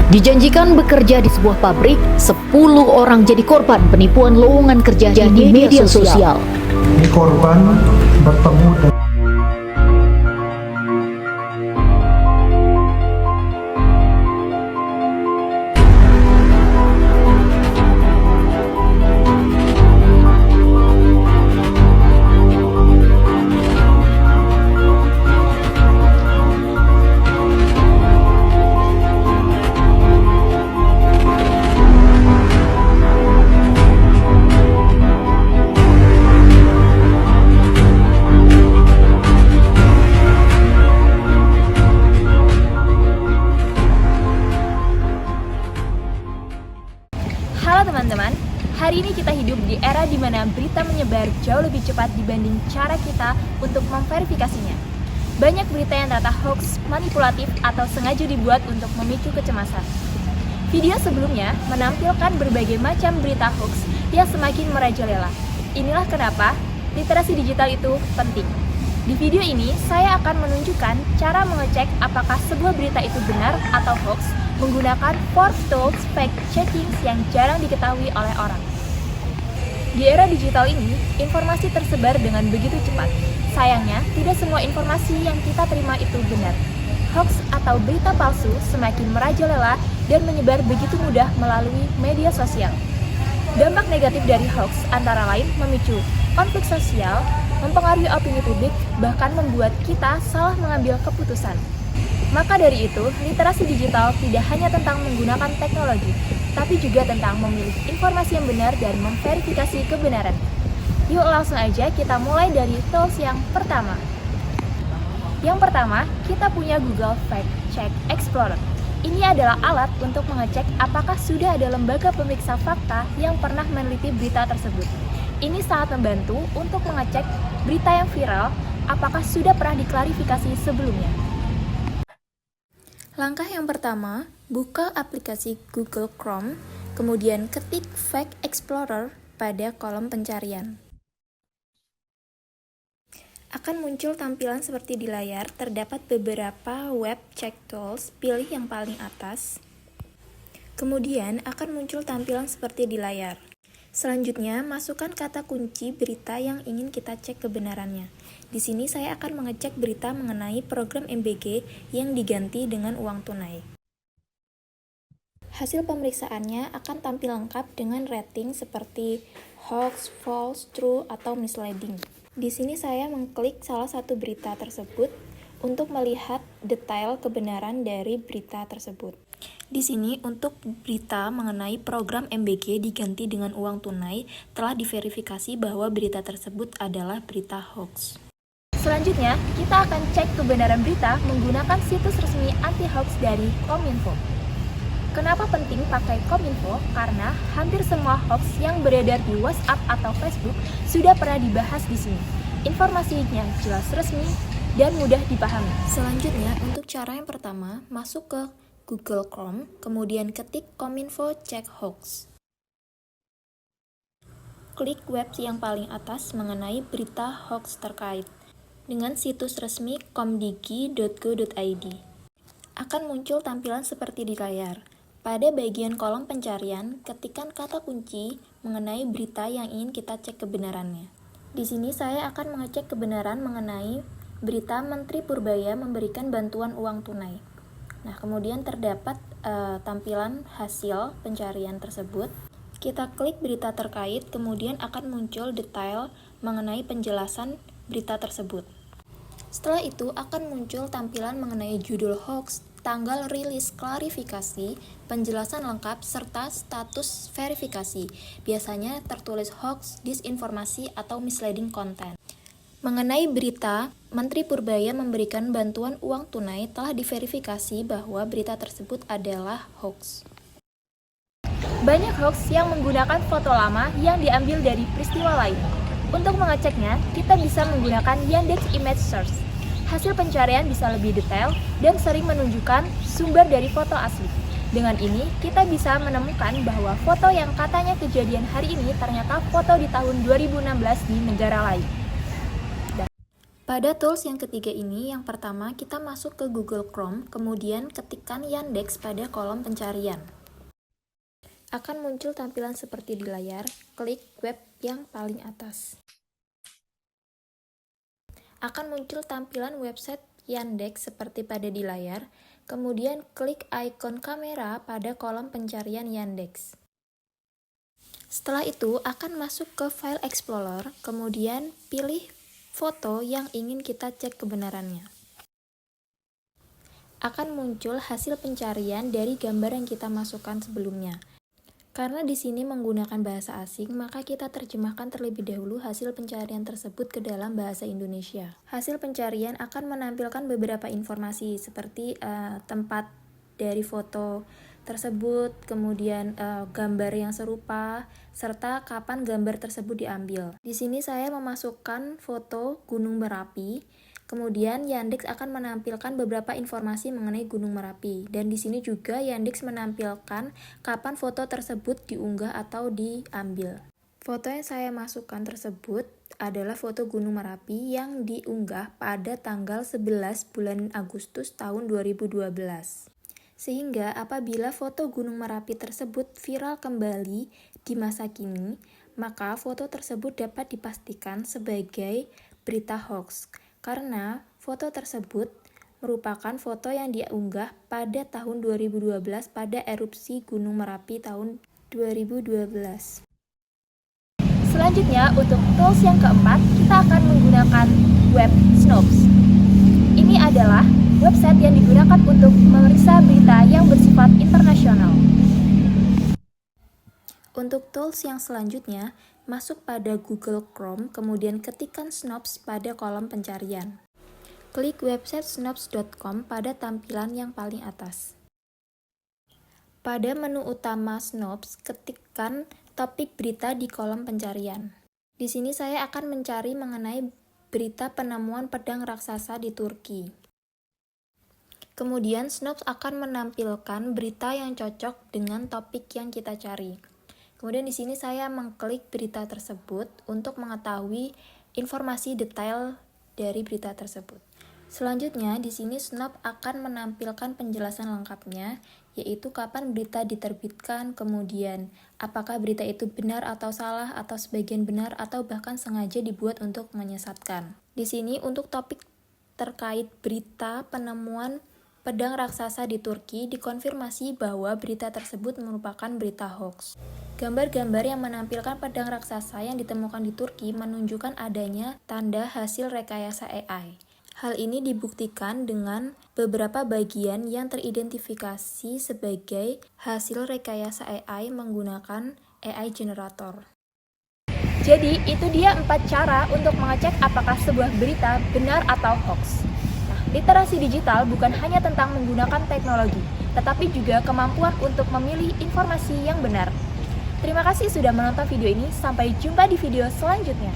Dijanjikan bekerja di sebuah pabrik, 10 orang jadi korban penipuan lowongan kerja di media sosial. Ini korban bertemu dengan Halo teman-teman, hari ini kita hidup di era di mana berita menyebar jauh lebih cepat dibanding cara kita untuk memverifikasinya. Banyak berita yang ternyata hoax, manipulatif, atau sengaja dibuat untuk memicu kecemasan. Video sebelumnya menampilkan berbagai macam berita hoax yang semakin merajalela. Inilah kenapa literasi digital itu penting. Di video ini, saya akan menunjukkan cara mengecek apakah sebuah berita itu benar atau hoax menggunakan 4 tools fact checking yang jarang diketahui oleh orang. Di era digital ini, informasi tersebar dengan begitu cepat. Sayangnya, tidak semua informasi yang kita terima itu benar. Hoax atau berita palsu semakin merajalela dan menyebar begitu mudah melalui media sosial. Dampak negatif dari hoax antara lain memicu konflik sosial, mempengaruhi opini publik, bahkan membuat kita salah mengambil keputusan. Maka dari itu, literasi digital tidak hanya tentang menggunakan teknologi, tapi juga tentang memilih informasi yang benar dan memverifikasi kebenaran. Yuk langsung aja kita mulai dari tools yang pertama. Yang pertama, kita punya Google Fact Check Explorer. Ini adalah alat untuk mengecek apakah sudah ada lembaga pemeriksa fakta yang pernah meneliti berita tersebut. Ini sangat membantu untuk mengecek berita yang viral apakah sudah pernah diklarifikasi sebelumnya. Langkah yang pertama, buka aplikasi Google Chrome, kemudian ketik Fact Explorer pada kolom pencarian. Akan muncul tampilan seperti di layar, terdapat beberapa web check tools, pilih yang paling atas. Kemudian akan muncul tampilan seperti di layar. Selanjutnya, masukkan kata kunci berita yang ingin kita cek kebenarannya. Di sini saya akan mengecek berita mengenai program MBG yang diganti dengan uang tunai. Hasil pemeriksaannya akan tampil lengkap dengan rating seperti hoax, false, true, atau misleading. Di sini saya mengklik salah satu berita tersebut untuk melihat detail kebenaran dari berita tersebut. Di sini untuk berita mengenai program MBG diganti dengan uang tunai telah diverifikasi bahwa berita tersebut adalah berita hoax. Selanjutnya, kita akan cek kebenaran berita menggunakan situs resmi anti-hoax dari Kominfo. Kenapa penting pakai Kominfo? Karena hampir semua hoax yang beredar di WhatsApp atau Facebook sudah pernah dibahas di sini. Informasinya jelas resmi dan mudah dipahami. Selanjutnya, untuk cara yang pertama, masuk ke Google Chrome, kemudian ketik Kominfo Check Hoax. Klik web yang paling atas mengenai berita hoax terkait dengan situs resmi komdigi.go.id. Akan muncul tampilan seperti di layar. Pada bagian kolom pencarian, ketikkan kata kunci mengenai berita yang ingin kita cek kebenarannya. Di sini saya akan mengecek kebenaran mengenai berita Menteri Purbaya memberikan bantuan uang tunai. Nah, kemudian terdapat tampilan hasil pencarian tersebut. Kita klik berita terkait, kemudian akan muncul detail mengenai penjelasan berita tersebut. Setelah itu akan muncul tampilan mengenai judul hoax, tanggal rilis klarifikasi, penjelasan lengkap, serta status verifikasi. Biasanya tertulis hoax, disinformasi, atau misleading content. Mengenai berita, Menteri Purbaya memberikan bantuan uang tunai telah diverifikasi bahwa berita tersebut adalah hoax. Banyak hoax yang menggunakan foto lama yang diambil dari peristiwa lain. Untuk mengeceknya, kita bisa menggunakan Yandex Image Search. Hasil pencarian bisa lebih detail dan sering menunjukkan sumber dari foto asli. Dengan ini, kita bisa menemukan bahwa foto yang katanya kejadian hari ini ternyata foto di tahun 2016 di negara lain. Pada tools yang ketiga ini, yang pertama kita masuk ke Google Chrome, kemudian ketikkan Yandex pada kolom pencarian. Akan muncul tampilan seperti di layar, klik web yang paling atas. Akan muncul tampilan website Yandex seperti pada di layar, kemudian klik ikon kamera pada kolom pencarian Yandex. Setelah itu akan masuk ke File Explorer, kemudian pilih foto yang ingin kita cek kebenarannya. Akan muncul hasil pencarian dari gambar yang kita masukkan sebelumnya. Karena di sini menggunakan bahasa asing, maka kita terjemahkan terlebih dahulu hasil pencarian tersebut ke dalam bahasa Indonesia. Hasil pencarian akan menampilkan beberapa informasi seperti tempat dari foto tersebut, kemudian gambar yang serupa, serta kapan gambar tersebut diambil. Di sini saya memasukkan foto Gunung Merapi. Kemudian Yandex akan menampilkan beberapa informasi mengenai Gunung Merapi, dan di sini juga Yandex menampilkan kapan foto tersebut diunggah atau diambil. Foto yang saya masukkan tersebut adalah foto Gunung Merapi yang diunggah pada tanggal 11 bulan Agustus tahun 2012. Sehingga apabila foto Gunung Merapi tersebut viral kembali di masa kini, maka foto tersebut dapat dipastikan sebagai berita hoax. Karena foto tersebut merupakan foto yang diunggah pada tahun 2012 pada erupsi Gunung Merapi tahun 2012. Selanjutnya, untuk tools yang keempat, kita akan menggunakan web Snopes. Ini adalah website yang digunakan untuk memeriksa berita yang bersifat internasional. Untuk tools yang selanjutnya, masuk pada Google Chrome, kemudian ketikkan Snopes pada kolom pencarian. Klik website snopes.com pada tampilan yang paling atas. Pada menu utama Snopes, ketikkan topik berita di kolom pencarian. Di sini saya akan mencari mengenai berita penemuan pedang raksasa di Turki. Kemudian Snopes akan menampilkan berita yang cocok dengan topik yang kita cari. Kemudian di sini saya mengklik berita tersebut untuk mengetahui informasi detail dari berita tersebut. Selanjutnya di sini Snopes akan menampilkan penjelasan lengkapnya, yaitu kapan berita diterbitkan, kemudian apakah berita itu benar atau salah, atau sebagian benar, atau bahkan sengaja dibuat untuk menyesatkan. Di sini untuk topik terkait berita penemuan pedang raksasa di Turki, dikonfirmasi bahwa berita tersebut merupakan berita hoax. Gambar-gambar yang menampilkan pedang raksasa yang ditemukan di Turki menunjukkan adanya tanda hasil rekayasa AI. Hal ini dibuktikan dengan beberapa bagian yang teridentifikasi sebagai hasil rekayasa AI menggunakan AI generator. Jadi, itu dia 4 cara untuk mengecek apakah sebuah berita benar atau hoax. Literasi digital bukan hanya tentang menggunakan teknologi, tetapi juga kemampuan untuk memilih informasi yang benar. Terima kasih sudah menonton video ini, sampai jumpa di video selanjutnya.